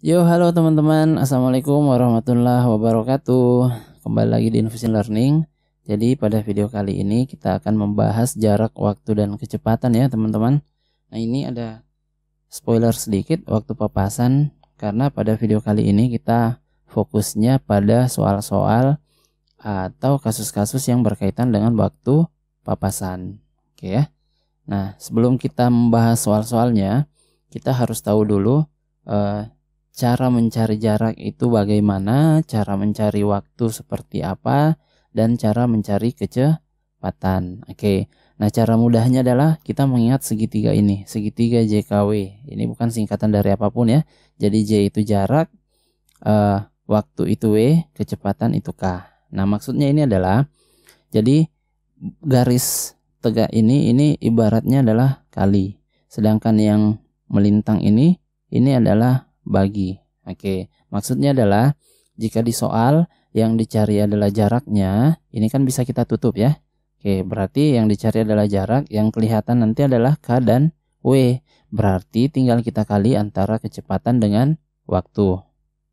Yo, halo teman-teman. Assalamualaikum warahmatullahi wabarakatuh. Kembali lagi di Infusion Learning. Jadi pada video kali ini kita akan membahas jarak, waktu, dan kecepatan ya teman-teman. Nah, ini ada spoiler sedikit waktu papasan, karena pada video kali ini kita fokusnya pada soal-soal atau kasus-kasus yang berkaitan dengan waktu papasan. Oke ya. Nah, sebelum kita membahas soal-soalnya, kita harus tahu dulu cara mencari jarak itu bagaimana, cara mencari waktu seperti apa, dan cara mencari kecepatan. Oke, nah cara mudahnya adalah kita mengingat segitiga ini, segitiga JKW. Ini bukan singkatan dari apapun ya. Jadi J itu jarak, waktu itu W, kecepatan itu K. Nah maksudnya ini adalah, jadi garis tegak ini ibaratnya adalah kali. Sedangkan yang melintang ini adalah bagi. Oke, maksudnya adalah jika di soal yang dicari adalah jaraknya, ini kan bisa kita tutup ya. Oke, berarti yang dicari adalah jarak, yang kelihatan nanti adalah K dan W. Berarti tinggal kita kali antara kecepatan dengan waktu.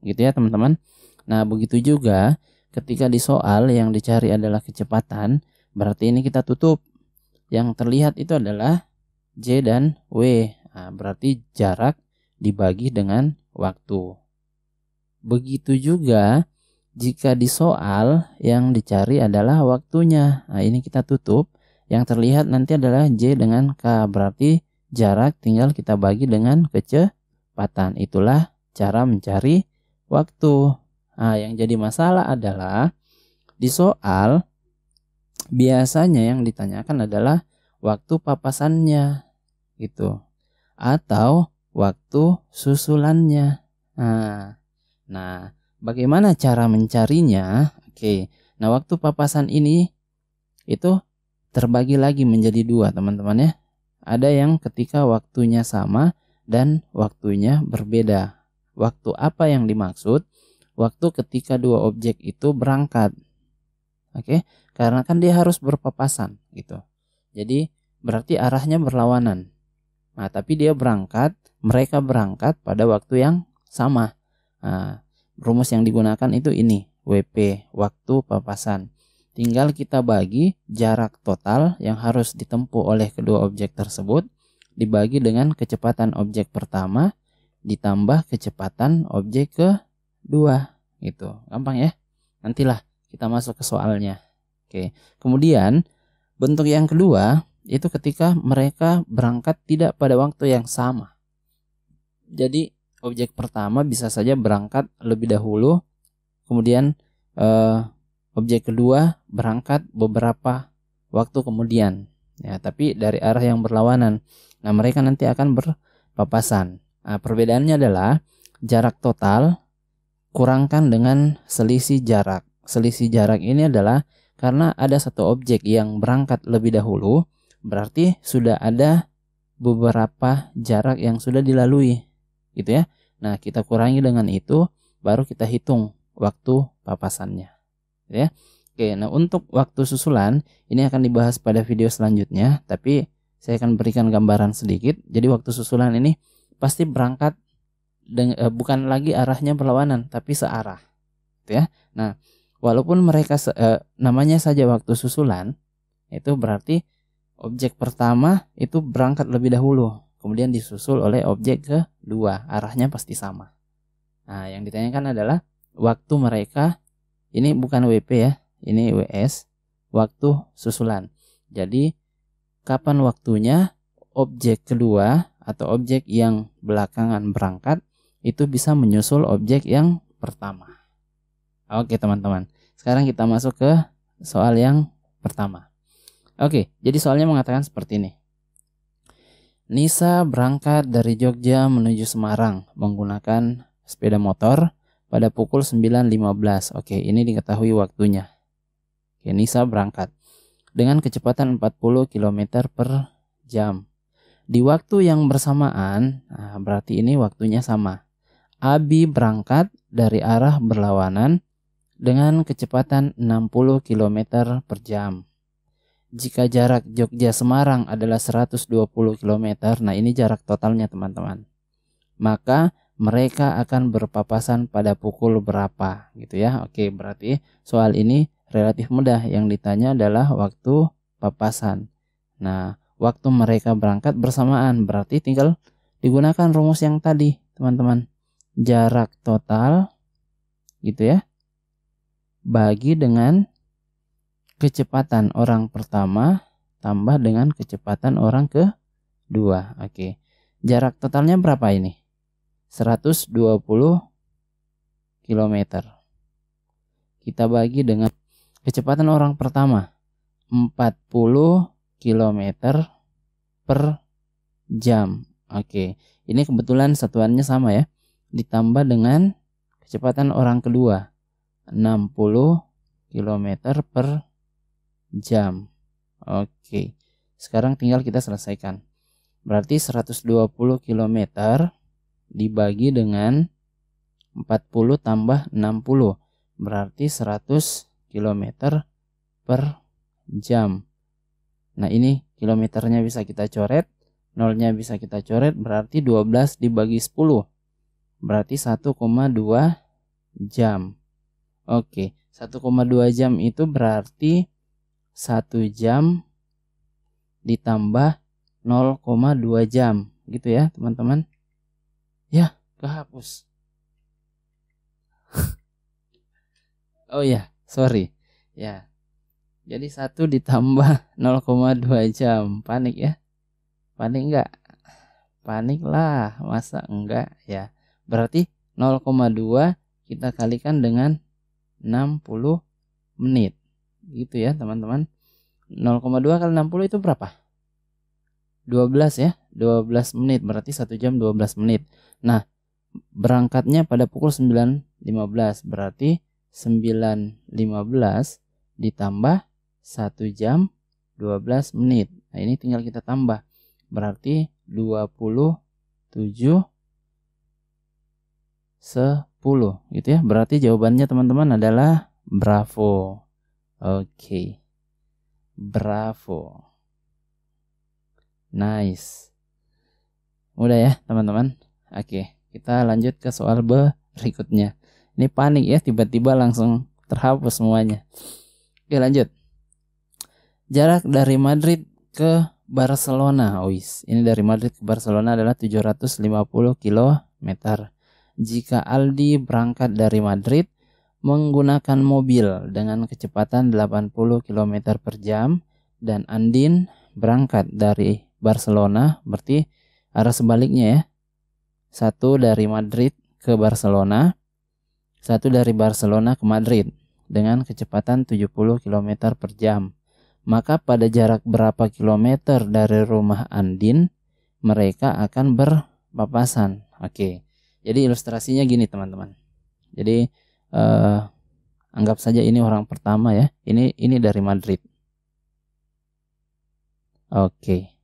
Gitu ya teman-teman. Nah, begitu juga ketika di soal yang dicari adalah kecepatan, berarti ini kita tutup. Yang terlihat itu adalah J dan W. Nah, berarti jarak dibagi dengan waktu. Begitu juga jika di soal yang dicari adalah waktunya. Nah, ini kita tutup. Yang terlihat nanti adalah J dengan K. Berarti jarak tinggal kita bagi dengan kecepatan. Itulah cara mencari waktu. Nah, yang jadi masalah adalah di soal biasanya yang ditanyakan adalah waktu papasannya gitu, atau waktu susulannya. Nah, bagaimana cara mencarinya? Oke, nah waktu papasan ini itu terbagi lagi menjadi dua teman-teman ya. Ada yang ketika waktunya sama dan waktunya berbeda. Waktu apa yang dimaksud? Waktu ketika dua objek itu berangkat. Oke, karena kan dia harus berpapasan gitu. Jadi berarti arahnya berlawanan. Nah, tapi mereka berangkat pada waktu yang sama. Nah, rumus yang digunakan itu ini, WP, waktu papasan. Tinggal kita bagi jarak total yang harus ditempuh oleh kedua objek tersebut dibagi dengan kecepatan objek pertama ditambah kecepatan objek kedua. Gitu. Gampang ya? Nantilah kita masuk ke soalnya. Oke. Kemudian bentuk yang kedua itu ketika mereka berangkat tidak pada waktu yang sama. Jadi objek pertama bisa saja berangkat lebih dahulu, kemudian objek kedua berangkat beberapa waktu kemudian. Ya, tapi dari arah yang berlawanan. Nah, mereka nanti akan berpapasan. Nah, perbedaannya adalah jarak total kurangkan dengan selisih jarak. Selisih jarak ini adalah karena ada satu objek yang berangkat lebih dahulu, berarti sudah ada beberapa jarak yang sudah dilalui, gitu ya. Nah, kita kurangi dengan itu, baru kita hitung waktu papasannya, gitu ya. Oke, nah untuk waktu susulan ini akan dibahas pada video selanjutnya, tapi saya akan berikan gambaran sedikit. Jadi waktu susulan ini pasti berangkat bukan lagi arahnya berlawanan, tapi searah, gitu ya. Nah, walaupun mereka namanya saja waktu susulan, itu berarti objek pertama itu berangkat lebih dahulu, kemudian disusul oleh objek kedua, arahnya pasti sama. Nah, yang ditanyakan adalah waktu mereka, ini bukan WP ya, ini WS, waktu susulan. Jadi, kapan waktunya objek kedua atau objek yang belakangan berangkat itu bisa menyusul objek yang pertama. Oke teman-teman, sekarang kita masuk ke soal yang pertama. Oke, jadi soalnya mengatakan seperti ini. Nisa berangkat dari Jogja menuju Semarang menggunakan sepeda motor pada pukul 9.15. Oke, ini diketahui waktunya. Oke, Nisa berangkat dengan kecepatan 40 km per jam. Di waktu yang bersamaan, nah berarti ini waktunya sama. Abi berangkat dari arah berlawanan dengan kecepatan 60 km per jam. Jika jarak Jogja-Semarang adalah 120 km, nah ini jarak totalnya teman-teman. Maka mereka akan berpapasan pada pukul berapa gitu ya. Oke, berarti soal ini relatif mudah. Yang ditanya adalah waktu papasan. Nah, waktu mereka berangkat bersamaan berarti tinggal digunakan rumus yang tadi, teman-teman. Jarak total gitu ya, bagi dengan kecepatan orang pertama tambah dengan kecepatan orang kedua. Oke. Jarak totalnya berapa ini? 120 km. Kita bagi dengan kecepatan orang pertama 40 km per jam. Oke. Ini kebetulan satuannya sama ya. Ditambah dengan kecepatan orang kedua 60 km per jam. Oke. Sekarang tinggal kita selesaikan. Berarti 120 km dibagi dengan 40 tambah 60. Berarti 100 km per jam. Nah, ini kilometernya bisa kita coret, nolnya bisa kita coret, berarti 12 dibagi 10. Berarti 1,2 jam. Oke, 1,2 jam itu berarti 1 jam ditambah 0,2 jam. Gitu ya, teman-teman. Ya, kehapus. Oh ya, sorry. Ya. Jadi 1 ditambah 0,2 jam. Panik ya? Panik enggak? Panik lah, masa enggak ya? Berarti 0,2 kita kalikan dengan 60 menit. Gitu ya, teman-teman. 0,2 kali 60 itu berapa? 12 ya, 12 menit. Berarti 1 jam 12 menit. Nah, berangkatnya pada pukul 9.15. Berarti 9.15 ditambah 1 jam 12 menit. Nah, ini tinggal kita tambah. Berarti 27 10 gitu ya. Berarti jawabannya teman-teman adalah bravo. Oke. Bravo. Nice. Mudah ya, teman-teman. Oke, kita lanjut ke soal berikutnya. Ini panik ya, tiba-tiba langsung terhapus semuanya. Oke, lanjut. Jarak dari Madrid ke Barcelona. Ini dari Madrid ke Barcelona adalah 750 km. Jika Aldi berangkat dari Madrid menggunakan mobil dengan kecepatan 80 km per jam dan Andin berangkat dari Barcelona, berarti arah sebaliknya ya. Satu dari Madrid ke Barcelona, satu dari Barcelona ke Madrid dengan kecepatan 70 km per jam. Maka pada jarak berapa kilometer dari rumah Andin mereka akan berpapasan. Oke. Jadi ilustrasinya gini teman-teman. Jadi anggap saja ini orang pertama ya. Ini dari Madrid. Oke.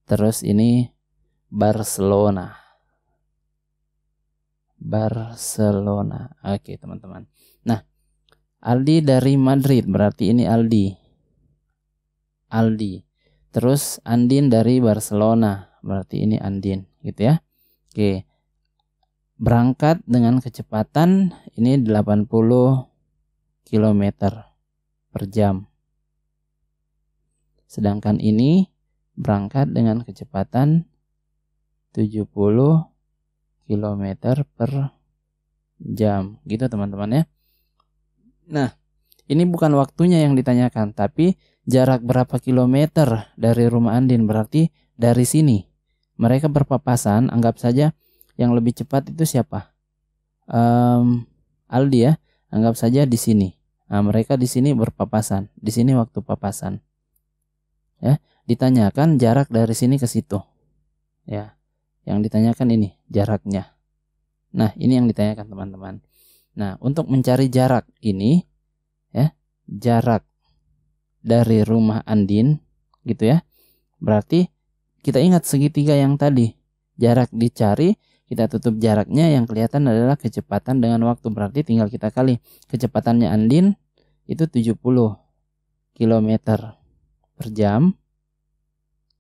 Terus ini Barcelona. Oke, teman-teman. Nah, Aldi dari Madrid, berarti ini Aldi. Terus Andin dari Barcelona, berarti ini Andin, gitu ya. Oke. Berangkat dengan kecepatan ini 80 km per jam. Sedangkan ini berangkat dengan kecepatan 70 km per jam, gitu teman-teman ya. Nah, ini bukan waktunya yang ditanyakan, tapi jarak berapa kilometer dari rumah Andin. Berarti dari sini mereka berpapasan. Anggap saja yang lebih cepat itu siapa? Aldi ya. Anggap saja di sini. Nah, mereka di sini berpapasan. Di sini waktu papasan. Ya, ditanyakan jarak dari sini ke situ. Ya, yang ditanyakan ini jaraknya. Nah, ini yang ditanyakan teman-teman. Nah, untuk mencari jarak ini ya, jarak dari rumah Andin gitu ya. Berarti kita ingat segitiga yang tadi. Jarak dicari, kita tutup jaraknya, yang kelihatan adalah kecepatan dengan waktu. Berarti tinggal kita kali. Kecepatannya Andin itu 70 km per jam.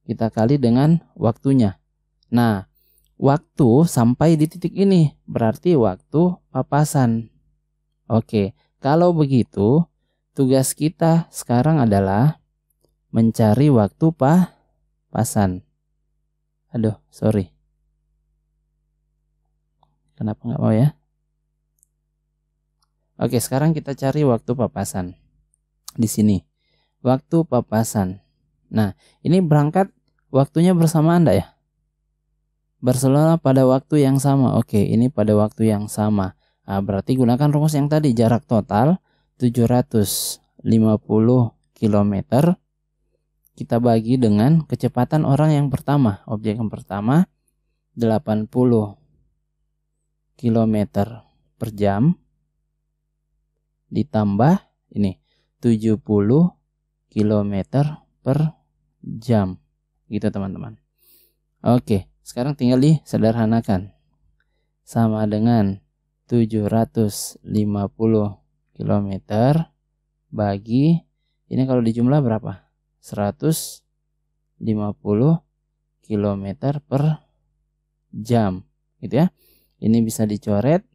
Kita kali dengan waktunya. Nah, waktu sampai di titik ini, berarti waktu papasan. Oke, kalau begitu tugas kita sekarang adalah mencari waktu papasan. Aduh, sorry. Kenapa nggak mau ya? Oke, sekarang kita cari waktu papasan. Di sini, waktu papasan. Nah, ini berangkat waktunya bersamaan enggak ya? Barcelona pada waktu yang sama. Oke, ini pada waktu yang sama. Nah, berarti gunakan rumus yang tadi, jarak total 750 km. Kita bagi dengan kecepatan orang yang pertama. Objek yang pertama 80 km per jam. Ditambah ini 70 km per jam. Gitu teman-teman. Oke, sekarang tinggal disederhanakan. Sama dengan 750 km bagi, ini kalau dijumlah berapa? 150 km per jam. Gitu ya. Ini bisa dicoret,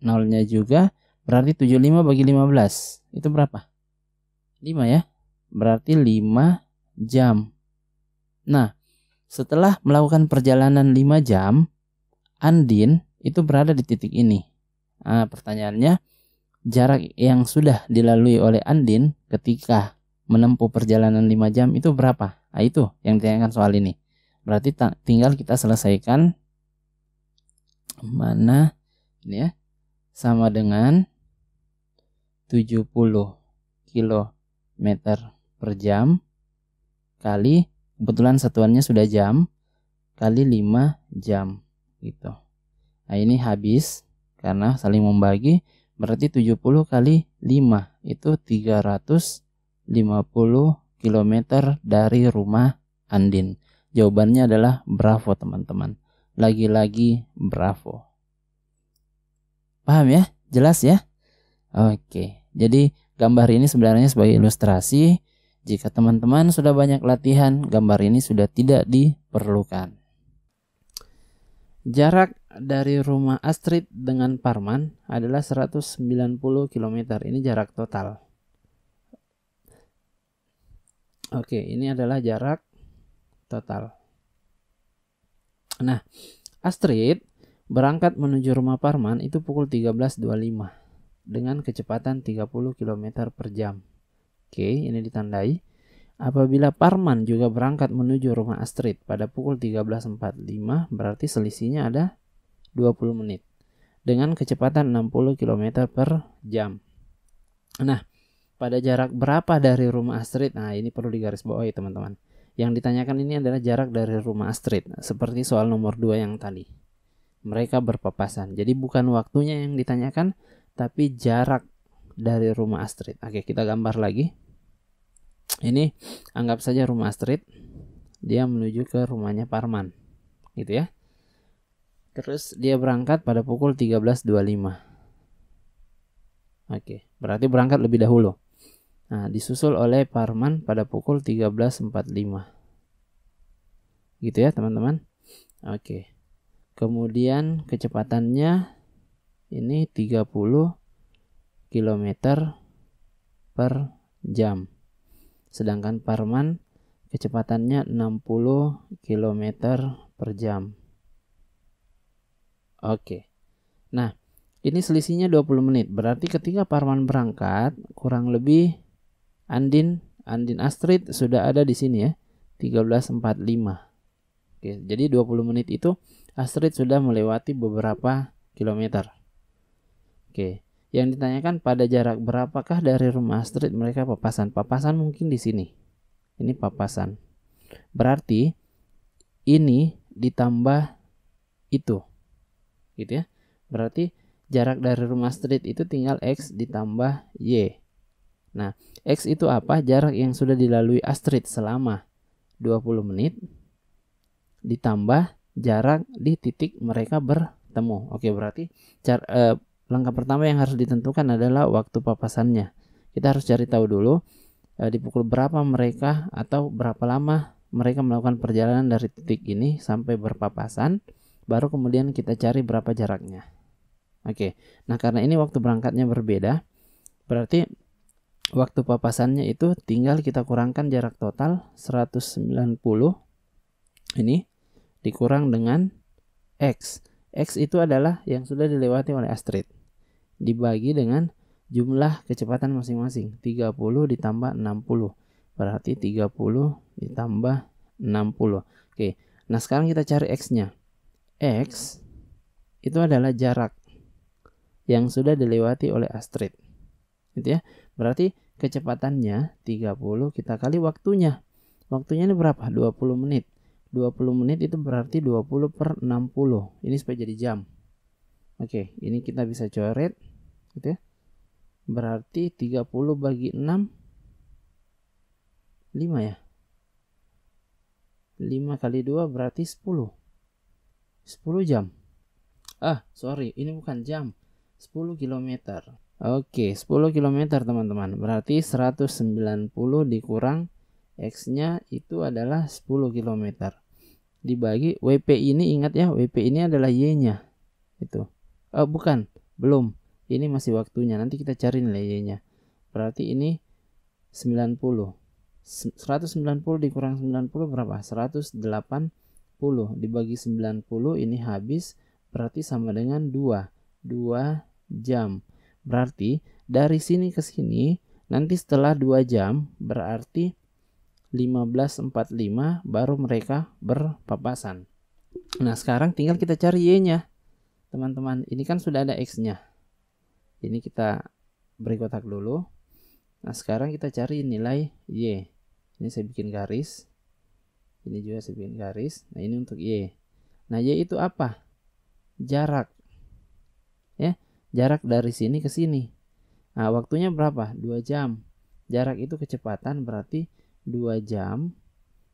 nolnya juga. Berarti 75 bagi 15. Itu berapa? 5 ya. Berarti 5 jam. Nah, setelah melakukan perjalanan 5 jam, Andin itu berada di titik ini. Nah, pertanyaannya, jarak yang sudah dilalui oleh Andin ketika menempuh perjalanan 5 jam itu berapa? Nah, itu yang ditanyakan soal ini. Berarti tinggal kita selesaikan. Mana ini ya? Sama dengan 70 km per jam kali, kebetulan satuannya sudah jam, kali 5 jam gitu. Nah, ini habis karena saling membagi, berarti 70 kali 5 itu 350 km dari rumah Andin. Jawabannya adalah bravo teman-teman. Lagi-lagi bravo. Paham ya? Jelas ya? Oke, jadi gambar ini sebenarnya sebagai ilustrasi. Jika teman-teman sudah banyak latihan, gambar ini sudah tidak diperlukan. Jarak dari rumah Astrid dengan Parman adalah 190 km. Ini jarak total. Oke, ini adalah jarak total. Nah, Astrid berangkat menuju rumah Parman itu pukul 13.25 dengan kecepatan 30 km per jam. Oke, ini ditandai. Apabila Parman juga berangkat menuju rumah Astrid pada pukul 13.45, berarti selisihnya ada 20 menit dengan kecepatan 60 km per jam. Nah, pada jarak berapa dari rumah Astrid? Nah, ini perlu digarisbawahi teman-teman. Yang ditanyakan ini adalah jarak dari rumah Astrid, seperti soal nomor 2 yang tadi. Mereka berpapasan. Jadi bukan waktunya yang ditanyakan, tapi jarak dari rumah Astrid. Oke, kita gambar lagi. Ini anggap saja rumah Astrid. Dia menuju ke rumahnya Parman. Gitu ya. Terus dia berangkat pada pukul 13.25. Oke, berarti berangkat lebih dahulu. Nah, disusul oleh Parman pada pukul 13.45. Gitu ya, teman-teman. Oke. Kemudian kecepatannya ini 30 km per jam. Sedangkan Parman kecepatannya 60 km per jam. Oke. Nah, ini selisihnya 20 menit. Berarti ketika Parman berangkat, kurang lebih Andin Astrid sudah ada di sini ya. 13.45. Oke, jadi 20 menit itu Astrid sudah melewati beberapa kilometer. Oke, yang ditanyakan pada jarak berapakah dari rumah Astrid mereka papasan? Papasan mungkin di sini. Ini papasan. Berarti ini ditambah itu. Gitu ya. Berarti jarak dari rumah Astrid itu tinggal X ditambah Y. Nah, X itu apa? Jarak yang sudah dilalui Astrid selama 20 menit ditambah jarak di titik mereka bertemu. Oke, berarti langkah pertama yang harus ditentukan adalah waktu papasannya. Kita harus cari tahu dulu di pukul berapa mereka atau berapa lama mereka melakukan perjalanan dari titik ini sampai berpapasan. baru kemudian kita cari berapa jaraknya. Oke, nah karena ini waktu berangkatnya berbeda, berarti waktu papasannya itu tinggal kita kurangkan jarak total 190 ini dikurang dengan X. X itu adalah yang sudah dilewati oleh Astrid, dibagi dengan jumlah kecepatan masing-masing. 30 ditambah 60, berarti 30 ditambah 60. Oke, nah sekarang kita cari X-nya. X itu adalah jarak yang sudah dilewati oleh Astrid, gitu ya. Berarti kecepatannya 30 kita kali waktunya. Waktunya ini berapa? 20 menit. 20 menit itu berarti 20 per 60. Ini supaya jadi jam. Oke, ini kita bisa coret, gitu ya. Berarti 30 bagi 6, 5 ya. 5 kali 2 berarti 10. 10 jam. Sorry, ini bukan jam. 10 km. Oke, 10 km teman-teman. Berarti 190 dikurang X-nya itu adalah 10 km. Dibagi WP ini, ingat ya, WP ini adalah Y-nya. Itu. Bukan, belum. Ini masih waktunya. Nanti kita cari nilai Y-nya. Berarti ini 90. 190 dikurang 90 berapa? 180. Dibagi 90 ini habis, berarti sama dengan 2 jam. Berarti dari sini ke sini nanti setelah 2 jam berarti 15.45 baru mereka berpapasan. Nah sekarang tinggal kita cari Y-nya teman-teman. Ini kan sudah ada X-nya. Ini kita beri kotak dulu. Nah sekarang kita cari nilai Y. Ini saya bikin garis. Ini juga saya bikin garis. Nah ini untuk Y. Nah Y itu apa? Jarak. Ya, jarak dari sini ke sini. Nah, waktunya berapa? 2 jam. Jarak itu kecepatan, berarti 2 jam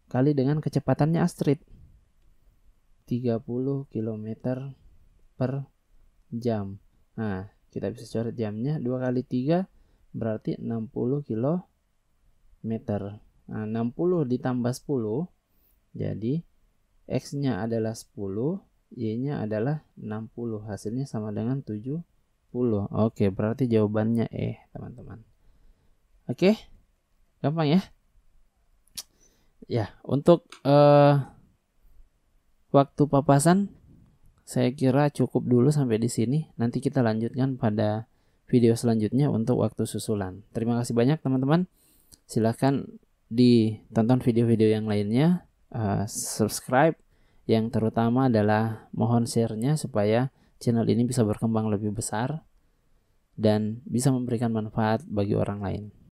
kali dengan kecepatannya Astrid. 30 km per jam. Nah, kita bisa coret jamnya. 2 kali 3 berarti 60 km. Nah, 60 ditambah 10. Jadi, X-nya adalah 10. Y-nya adalah 60. Hasilnya sama dengan 70. Oke, berarti jawabannya teman-teman. Oke, gampang ya. Ya, untuk waktu papasan saya kira cukup dulu sampai di sini. Nanti kita lanjutkan pada video selanjutnya untuk waktu susulan. Terima kasih banyak teman-teman. Silahkan ditonton video-video yang lainnya. Subscribe. Yang terutama adalah mohon share-nya supaya channel ini bisa berkembang lebih besar dan bisa memberikan manfaat bagi orang lain.